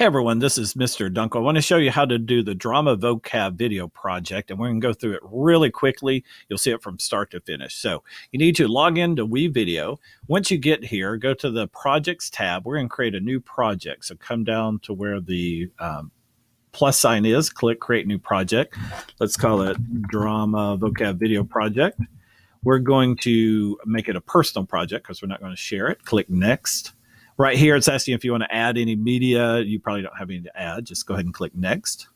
Hey everyone, this is Mr. Dunkel. I want to show you how to do the Drama Vocab video project, and we're going to go through it really quickly. You'll see it from start to finish. So you need to log into WeVideo. Once you get here, go to the Projects tab. We're going to create a new project. So come down to where the plus sign is, click Create New Project. Let's call it Drama Vocab Video Project. We're going to make it a personal project because we're not going to share it. Click Next. Right here, it's asking if you want to add any media. You probably don't have any to add. Just go ahead and click Next.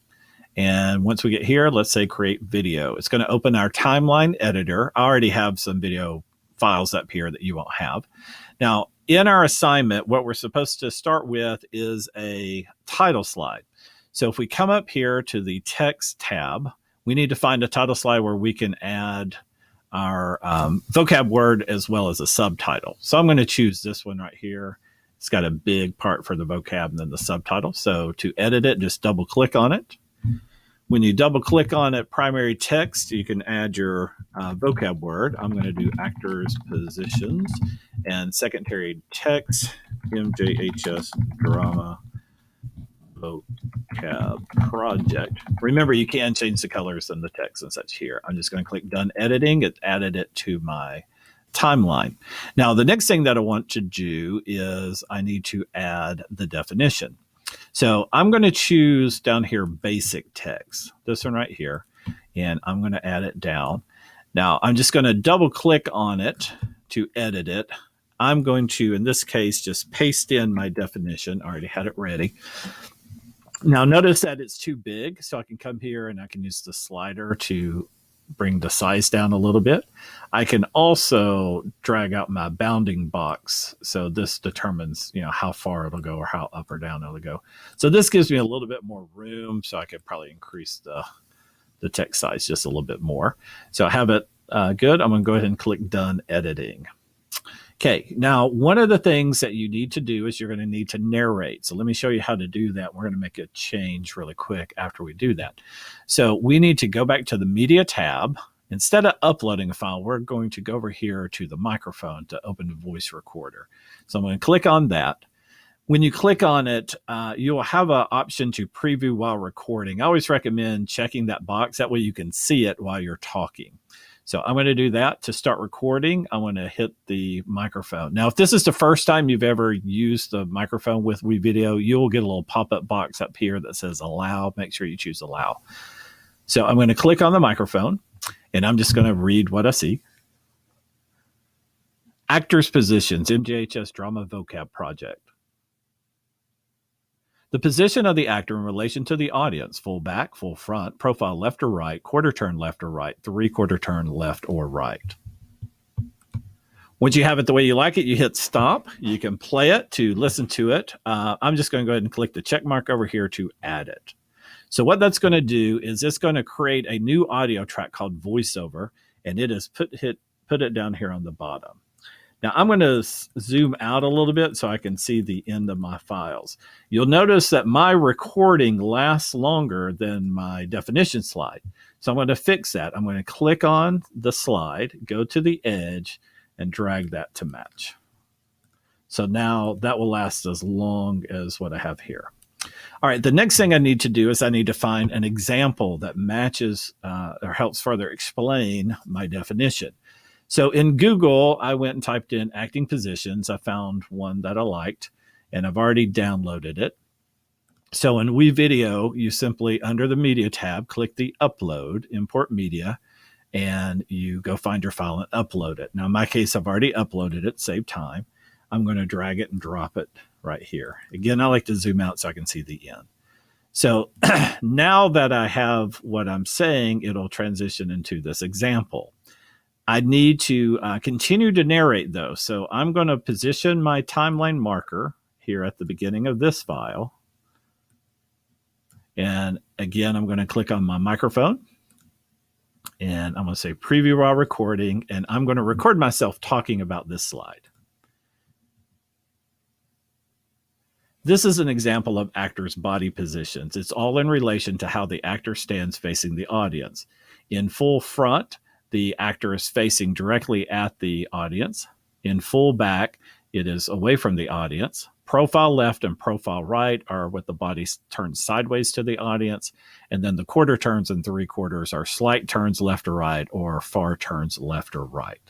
And once we get here, let's say Create Video. It's going to open our timeline editor. I already have some video files up here that you won't have. Now, in our assignment, what we're supposed to start with is a title slide. So if we come up here to the Text tab, we need to find a title slide where we can add our vocab word as well as a subtitle. So I'm going to choose this one right here. It's got a big part for the vocab and then the subtitle. So to edit it, just double click on it. When you double click on it, primary text, you can add your vocab word. I'm going to do actors, positions, and secondary text, MJHS drama vocab project. Remember, you can change the colors and the text and such here. I'm just going to click done editing. It added it to my timeline. Now, the next thing that I want to do is I need to add the definition. So I'm going to choose down here, basic text, this one right here, and I'm going to add it down. Now, I'm just going to double click on it to edit it. I'm going to, in this case, just paste in my definition. I already had it ready. Now, notice that it's too big, so I can come here and I can use the slider to bring the size down a little bit. I can also drag out my bounding box. So this determines, how far it'll go or how up or down it'll go. So this gives me a little bit more room. So I could probably increase the text size just a little bit more. So I have it good. I'm going to go ahead and click done editing. Okay, now one of the things that you need to do is you're going to need to narrate. So let me show you how to do that. We're going to make a change really quick after we do that. So we need to go back to the media tab. Instead of uploading a file, we're going to go over here to the microphone to open the voice recorder. So I'm going to click on that. When you click on it, you'll have an option to preview while recording. I always recommend checking that box. That way you can see it while you're talking. So I'm going to do that. To start recording, I'm going to hit the microphone. Now, if this is the first time you've ever used the microphone with WeVideo, you'll get a little pop-up box up here that says allow. Make sure you choose allow. So I'm going to click on the microphone, and I'm just going to read what I see. Actors' positions, MJHS Drama Vocab Project. The position of the actor in relation to the audience, full back, full front, profile left or right, quarter turn left or right, three-quarter turn left or right. Once you have it the way you like it, you hit stop. You can play it to listen to it. I'm just going to go ahead and click the check mark over here to add it. So what that's going to do is it's going to create a new audio track called voiceover, and it is put it down here on the bottom. Now, I'm going to zoom out a little bit so I can see the end of my files. You'll notice that my recording lasts longer than my definition slide. So I'm going to fix that. I'm going to click on the slide, go to the edge, and drag that to match. So now that will last as long as what I have here. All right, the next thing I need to do is I need to find an example that matches or helps further explain my definition. So in Google, I went and typed in acting positions. I found one that I liked, and I've already downloaded it. So in WeVideo, you simply, under the media tab, click the upload, import media, and you go find your file and upload it. Now, in my case, I've already uploaded it, save time. I'm going to drag it and drop it right here. Again, I like to zoom out so I can see the end. So now that I have what I'm saying, it'll transition into this example. I need to continue to narrate, though. So I'm going to position my timeline marker here at the beginning of this file. And again, I'm going to click on my microphone. And I'm going to say preview while recording. And I'm going to record myself talking about this slide. This is an example of actors' body positions. It's all in relation to how the actor stands facing the audience. In full front, the actor is facing directly at the audience. In full back, it is away from the audience. profile left and profile right are what the body turns sideways to the audience. And then the quarter turns and 3/4 are slight turns left or right or far turns left or right.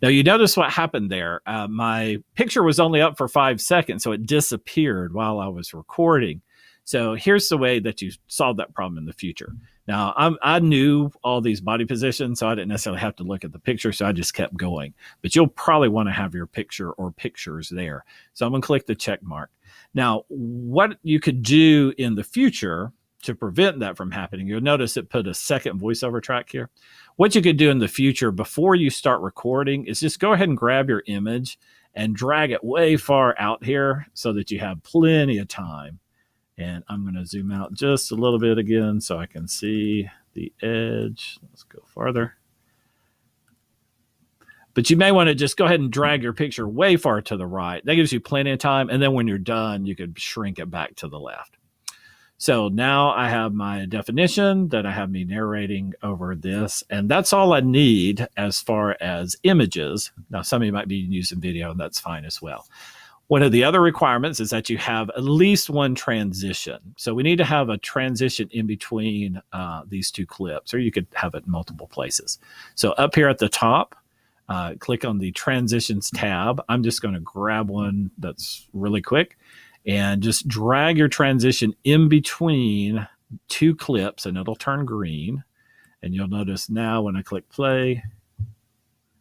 Now, you notice what happened there. My picture was only up for 5 seconds, so it disappeared while I was recording. So here's the way that you solve that problem in the future. Now, I knew all these body positions, so I didn't necessarily have to look at the picture, so I just kept going. But you'll probably want to have your picture or pictures there. So I'm going to click the check mark. Now, what you could do in the future to prevent that from happening, you'll notice it put a second voiceover track here. What you could do in the future before you start recording is just go ahead and grab your image and drag it way far out here so that you have plenty of time. And I'm going to zoom out just a little bit again so I can see the edge. Let's go farther. But you may want to just go ahead and drag your picture way far to the right. That gives you plenty of time. And then when you're done, you could shrink it back to the left. So now I have my definition that I have me narrating over this. And that's all I need as far as images. Now, some of you might be using video, and that's fine as well. One of the other requirements is that you have at least one transition. So we need to have a transition in between these two clips, or you could have it in multiple places. So up here at the top, click on the Transitions tab. I'm just going to grab one that's really quick and just drag your transition in between two clips, and it'll turn green. And you'll notice now when I click play,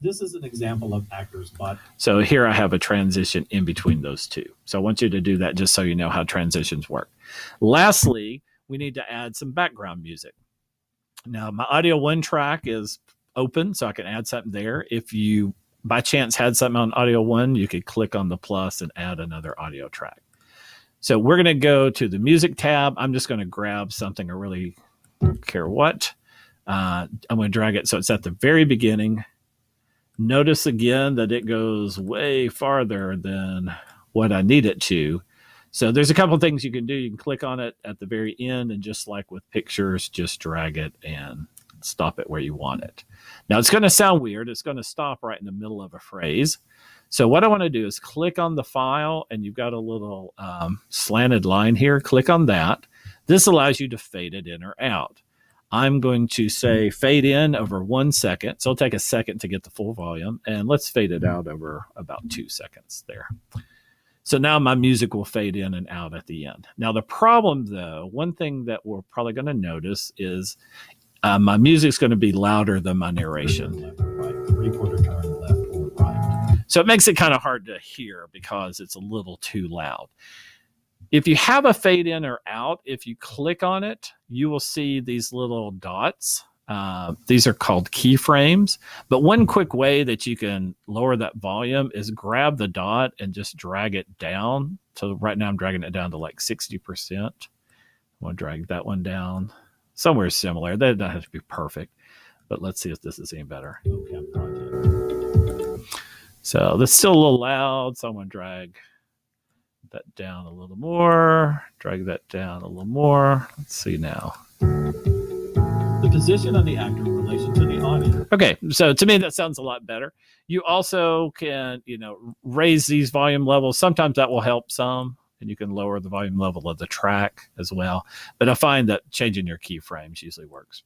this is an example of actors' body. So here I have a transition in between those two. So I want you to do that just so you know how transitions work. Lastly, we need to add some background music. Now, my Audio 1 track is open, so I can add something there. If you, by chance, had something on Audio 1, you could click on the plus and add another audio track. So we're going to go to the Music tab. I'm just going to grab something I really don't care what. I'm going to drag it so it's at the very beginning. Notice again that it goes way farther than what I need it to. So there's a couple of things you can do. You can click on it at the very end, and just like with pictures, just drag it and stop it where you want it. Now, it's going to sound weird. It's going to stop right in the middle of a phrase. So what I want to do is click on the file, and you've got a little slanted line here. Click on that. This allows you to fade it in or out. I'm going to say fade in over 1 second. So it'll take a second to get the full volume, and let's fade it out over about 2 seconds there. So now my music will fade in and out at the end. Now, the problem, though, one thing that we're probably going to notice is my music's going to be louder than my narration. Left or right, 3/4 turn left or right. So it makes it kind of hard to hear because it's a little too loud. If you have a fade in or out, if you click on it, you will see these little dots. These are called keyframes. But one quick way that you can lower that volume is grab the dot and just drag it down. So right now I'm dragging it down to like 60%. I'm going to drag that one down somewhere similar. That doesn't have to be perfect, but let's see if this is any better. Vocab project. So that's still a little loud, so I'm going to drag that down a little more, drag that down a little more. Let's see now. The position of the actor in relation to the audience. Okay, so to me that sounds a lot better. You also can, raise these volume levels. Sometimes that will help some, and you can lower the volume level of the track as well. But I find that changing your keyframes usually works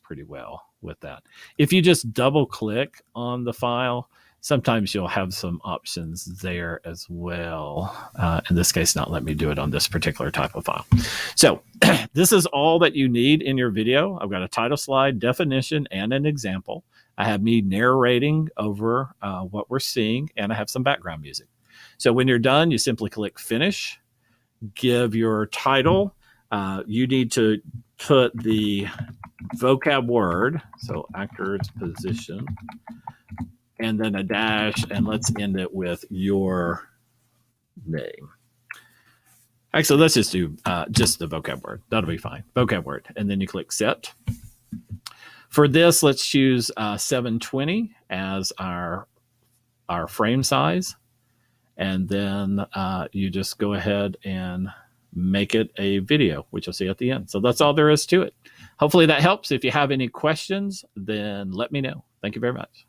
pretty well with that. If you just double click on the file, sometimes you'll have some options there as well. In this case, not let me do it on this particular type of file. So this is all that you need in your video. I've got a title slide, definition, and an example. I have me narrating over what we're seeing, and I have some background music. So when you're done, you simply click finish, give your title. You need to put the vocab word, so actor's position, and then a dash, and let's end it with your name. Actually, let's just do just the vocab word. That'll be fine. Vocab word. And then you click set. For this, let's choose 720 as our frame size. And then you just go ahead and make it a video, which you'll see at the end. So that's all there is to it. Hopefully that helps. If you have any questions, then let me know. Thank you very much.